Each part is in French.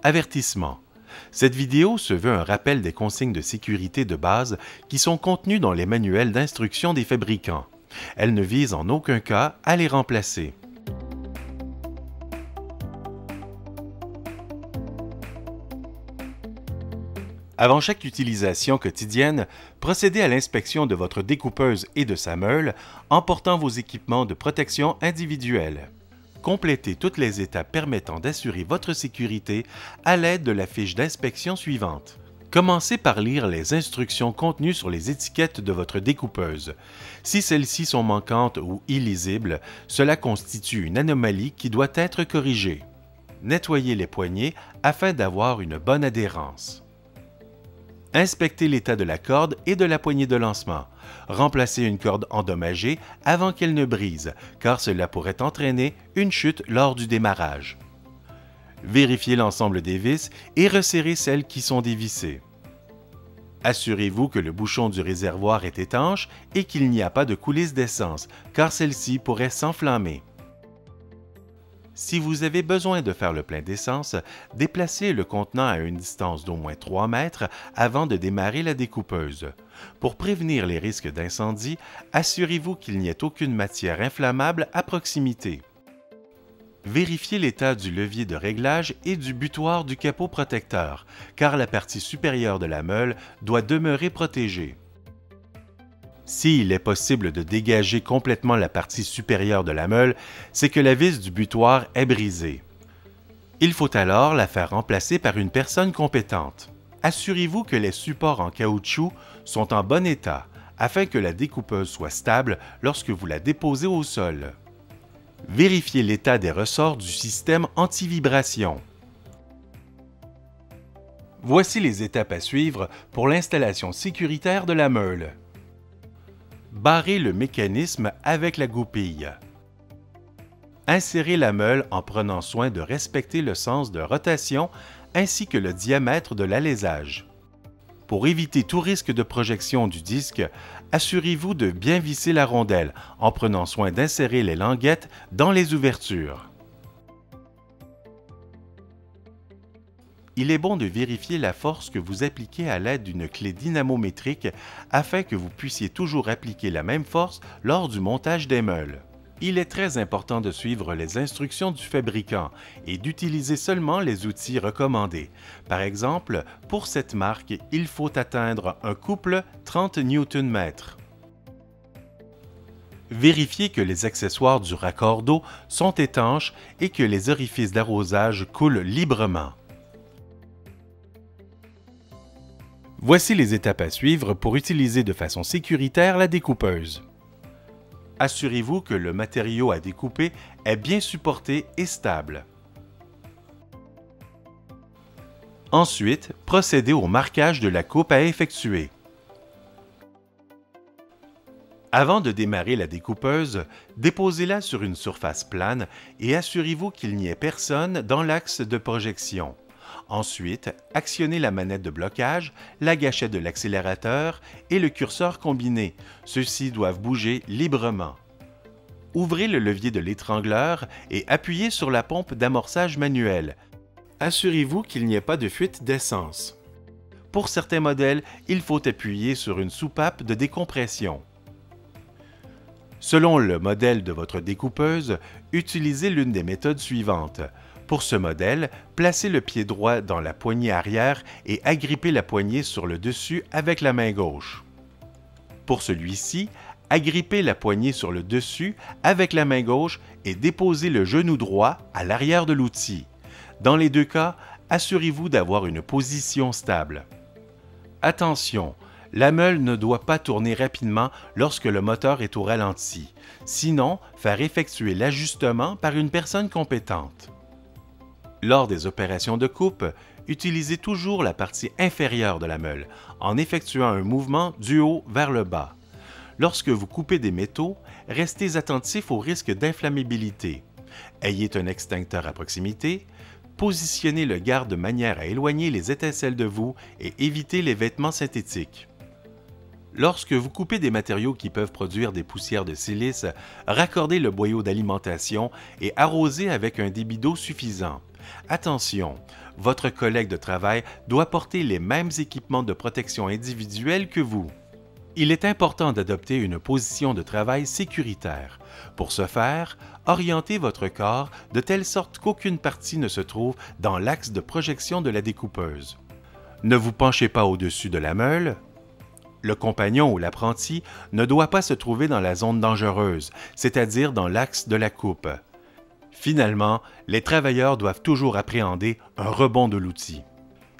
Avertissement. Cette vidéo se veut un rappel des consignes de sécurité de base qui sont contenues dans les manuels d'instruction des fabricants. Elle ne vise en aucun cas à les remplacer. Avant chaque utilisation quotidienne, procédez à l'inspection de votre découpeuse et de sa meule en portant vos équipements de protection individuelle. Complétez toutes les étapes permettant d'assurer votre sécurité à l'aide de la fiche d'inspection suivante. Commencez par lire les instructions contenues sur les étiquettes de votre découpeuse. Si celles-ci sont manquantes ou illisibles, cela constitue une anomalie qui doit être corrigée. Nettoyez les poignées afin d'avoir une bonne adhérence. Inspectez l'état de la corde et de la poignée de lancement. Remplacez une corde endommagée avant qu'elle ne brise, car cela pourrait entraîner une chute lors du démarrage. Vérifiez l'ensemble des vis et resserrez celles qui sont dévissées. Assurez-vous que le bouchon du réservoir est étanche et qu'il n'y a pas de coulisse d'essence, car celle-ci pourrait s'enflammer. Si vous avez besoin de faire le plein d'essence, déplacez le contenant à une distance d'au moins 3 mètres avant de démarrer la découpeuse. Pour prévenir les risques d'incendie, assurez-vous qu'il n'y ait aucune matière inflammable à proximité. Vérifiez l'état du levier de réglage et du butoir du capot protecteur, car la partie supérieure de la meule doit demeurer protégée. S'il est possible de dégager complètement la partie supérieure de la meule, c'est que la vis du butoir est brisée. Il faut alors la faire remplacer par une personne compétente. Assurez-vous que les supports en caoutchouc sont en bon état, afin que la découpeuse soit stable lorsque vous la déposez au sol. Vérifiez l'état des ressorts du système anti-vibration. Voici les étapes à suivre pour l'installation sécuritaire de la meule. Barrez le mécanisme avec la goupille. Insérez la meule en prenant soin de respecter le sens de rotation ainsi que le diamètre de l'alésage. Pour éviter tout risque de projection du disque, assurez-vous de bien visser la rondelle en prenant soin d'insérer les languettes dans les ouvertures. Il est bon de vérifier la force que vous appliquez à l'aide d'une clé dynamométrique afin que vous puissiez toujours appliquer la même force lors du montage des meules. Il est très important de suivre les instructions du fabricant et d'utiliser seulement les outils recommandés. Par exemple, pour cette marque, il faut atteindre un couple 30 Nm. Vérifiez que les accessoires du raccord d'eau sont étanches et que les orifices d'arrosage coulent librement. Voici les étapes à suivre pour utiliser de façon sécuritaire la découpeuse. Assurez-vous que le matériau à découper est bien supporté et stable. Ensuite, procédez au marquage de la coupe à effectuer. Avant de démarrer la découpeuse, déposez-la sur une surface plane et assurez-vous qu'il n'y ait personne dans l'axe de projection. Ensuite, actionnez la manette de blocage, la gâchette de l'accélérateur et le curseur combiné. Ceux-ci doivent bouger librement. Ouvrez le levier de l'étrangleur et appuyez sur la pompe d'amorçage manuelle. Assurez-vous qu'il n'y ait pas de fuite d'essence. Pour certains modèles, il faut appuyer sur une soupape de décompression. Selon le modèle de votre découpeuse, utilisez l'une des méthodes suivantes. Pour ce modèle, placez le pied droit dans la poignée arrière et agrippez la poignée sur le dessus avec la main gauche. Pour celui-ci, agrippez la poignée sur le dessus avec la main gauche et déposez le genou droit à l'arrière de l'outil. Dans les deux cas, assurez-vous d'avoir une position stable. Attention! La meule ne doit pas tourner rapidement lorsque le moteur est au ralenti, sinon faire effectuer l'ajustement par une personne compétente. Lors des opérations de coupe, utilisez toujours la partie inférieure de la meule en effectuant un mouvement du haut vers le bas. Lorsque vous coupez des métaux, restez attentif au risque d'inflammabilité. Ayez un extincteur à proximité. Positionnez le garde de manière à éloigner les étincelles de vous et éviter les vêtements synthétiques. Lorsque vous coupez des matériaux qui peuvent produire des poussières de silice, raccordez le boyau d'alimentation et arrosez avec un débit d'eau suffisant. Attention, votre collègue de travail doit porter les mêmes équipements de protection individuelle que vous. Il est important d'adopter une position de travail sécuritaire. Pour ce faire, orientez votre corps de telle sorte qu'aucune partie ne se trouve dans l'axe de projection de la découpeuse. Ne vous penchez pas au-dessus de la meule. Le compagnon ou l'apprenti ne doit pas se trouver dans la zone dangereuse, c'est-à-dire dans l'axe de la coupe. Finalement, les travailleurs doivent toujours appréhender un rebond de l'outil.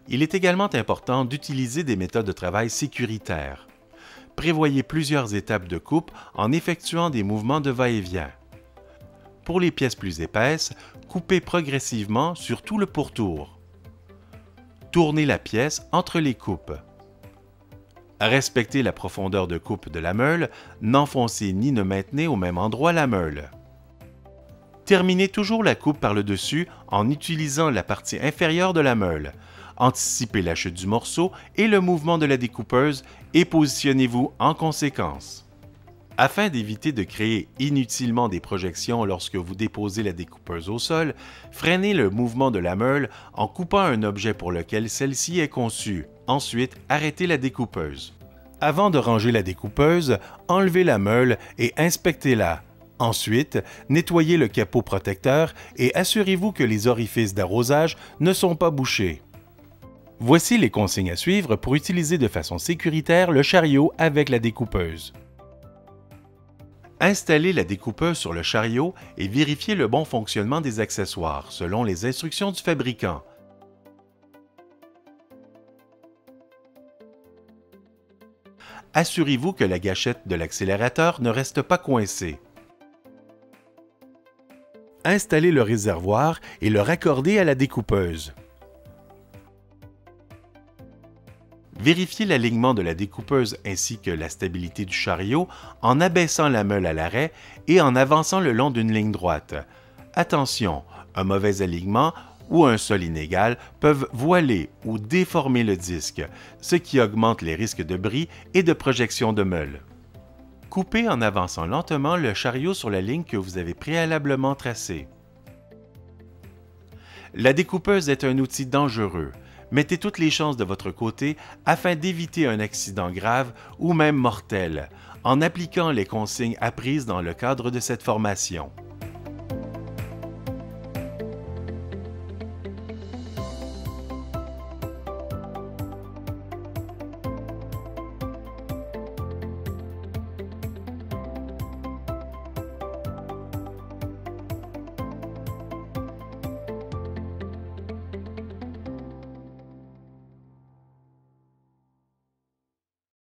Il est également important d'utiliser des méthodes de travail sécuritaires. Prévoyez plusieurs étapes de coupe en effectuant des mouvements de va-et-vient. Pour les pièces plus épaisses, coupez progressivement sur tout le pourtour. Tournez la pièce entre les coupes. Respectez la profondeur de coupe de la meule, n'enfoncez ni ne maintenez au même endroit la meule. Terminez toujours la coupe par le dessus en utilisant la partie inférieure de la meule. Anticipez la chute du morceau et le mouvement de la découpeuse et positionnez-vous en conséquence. Afin d'éviter de créer inutilement des projections lorsque vous déposez la découpeuse au sol, freinez le mouvement de la meule en coupant un objet pour lequel celle-ci est conçue. Ensuite, arrêtez la découpeuse. Avant de ranger la découpeuse, enlevez la meule et inspectez-la. Ensuite, nettoyez le capot protecteur et assurez-vous que les orifices d'arrosage ne sont pas bouchés. Voici les consignes à suivre pour utiliser de façon sécuritaire le chariot avec la découpeuse. Installez la découpeuse sur le chariot et vérifiez le bon fonctionnement des accessoires selon les instructions du fabricant. Assurez-vous que la gâchette de l'accélérateur ne reste pas coincée. Installez le réservoir et le raccordez à la découpeuse. Vérifiez l'alignement de la découpeuse ainsi que la stabilité du chariot en abaissant la meule à l'arrêt et en avançant le long d'une ligne droite. Attention, un mauvais alignement ou un sol inégal peuvent voiler ou déformer le disque, ce qui augmente les risques de bris et de projection de meule. Coupez en avançant lentement le chariot sur la ligne que vous avez préalablement tracée. La découpeuse est un outil dangereux. Mettez toutes les chances de votre côté afin d'éviter un accident grave ou même mortel, en appliquant les consignes apprises dans le cadre de cette formation.